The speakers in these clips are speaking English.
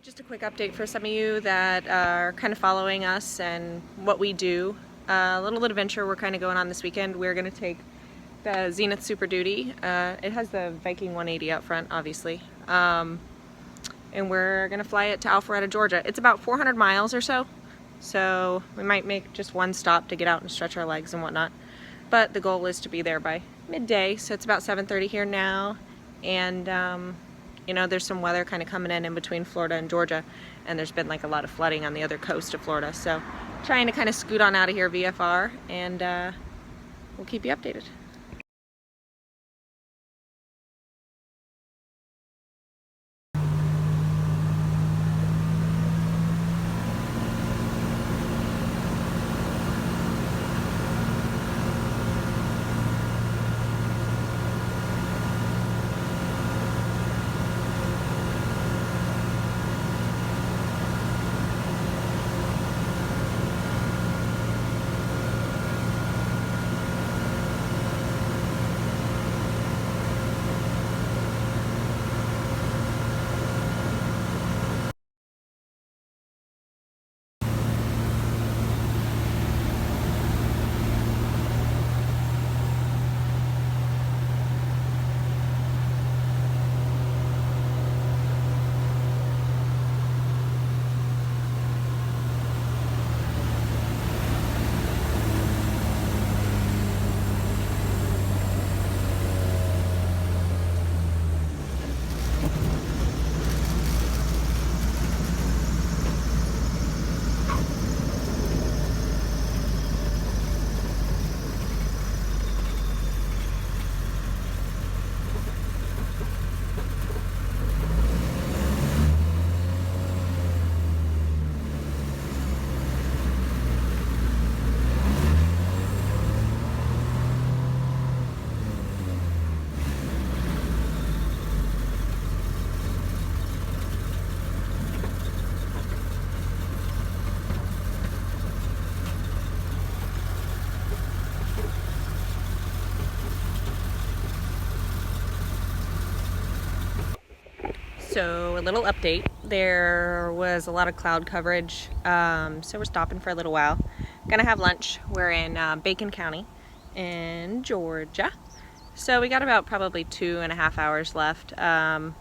Just a quick update for some of you that are kind of following us and what we do. A little adventure we're kind of going on this weekend. We're going to take the Zenith Super Duty. It has the Viking 180 out front, obviously. And we're going to fly it to Alpharetta, Georgia. It's about 400 miles or so. So we might make just one stop to get out and stretch our legs and whatnot. But the goal is to be there by midday. So it's about 7:30 here now. And you know, there's some weather kind of coming in between Florida and Georgia, and there's been like a lot of flooding on the other coast of Florida. So trying to kind of scoot on out of here VFR, and we'll keep you updated. So a little update, there was a lot of cloud coverage, so we're stopping for a little while. Gonna have lunch. We're in Bacon County in Georgia. So we got about probably 2.5 hours left, but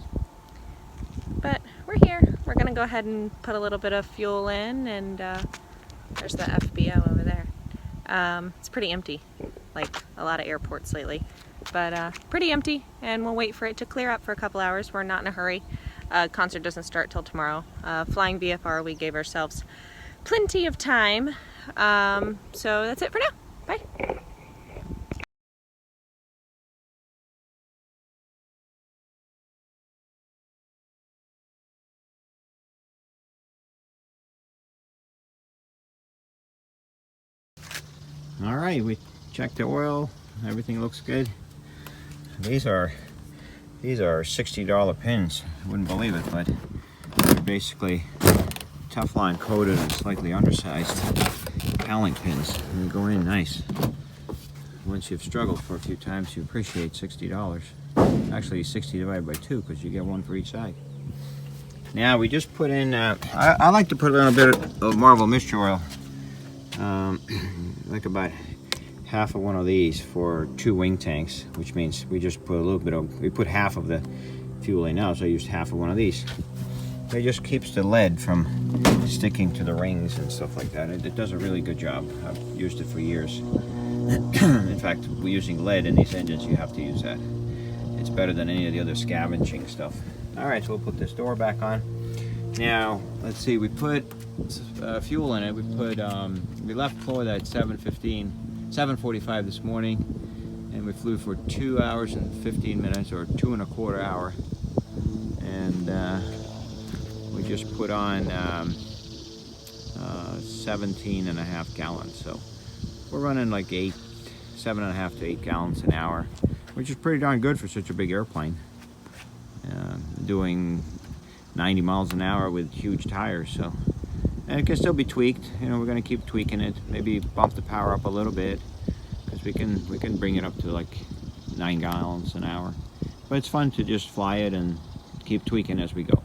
we're here. We're gonna go ahead and put a little bit of fuel in, and there's the FBO over there. It's pretty empty, like a lot of airports lately. But pretty empty, and we'll wait for it to clear up for a couple hours. We're not in a hurry. Concert doesn't start till tomorrow. Flying VFR, we gave ourselves plenty of time. So that's it for now. Bye. All right, we checked the oil. Everything looks good. These are $60 pins. I wouldn't believe it, but they're basically Teflon coated and slightly undersized Allen pins. And they go in nice. Once you've struggled for a few times, you appreciate $60. Actually, 60 divided by 2 because you get one for each side. Now we just put in. I like to put a little bit of Marvel mixture oil, like about half of one of these for 2 wing tanks, which means we just put a little bit of, we put half of the fuel in now, so I used half of one of these. It just keeps the lead from sticking to the rings and stuff like that. It does a really good job. I've used it for years. In fact, we're using lead in these engines, you have to use that. It's better than any of the other scavenging stuff. All right, so we'll put this door back on. Now, let's see, we put fuel in it. We left Florida at 7:45 this morning, and we flew for 2 hours and 15 minutes, or 2.25 hours. And we just put on 17.5 gallons. So we're running like 7.5 to 8 gallons an hour, which is pretty darn good for such a big airplane. Doing 90 miles an hour with huge tires, so. And it can still be tweaked. You know, we're going to keep tweaking it. Maybe bump the power up a little bit, because we can bring it up to like 9 gallons an hour. But it's fun to just fly it and keep tweaking as we go.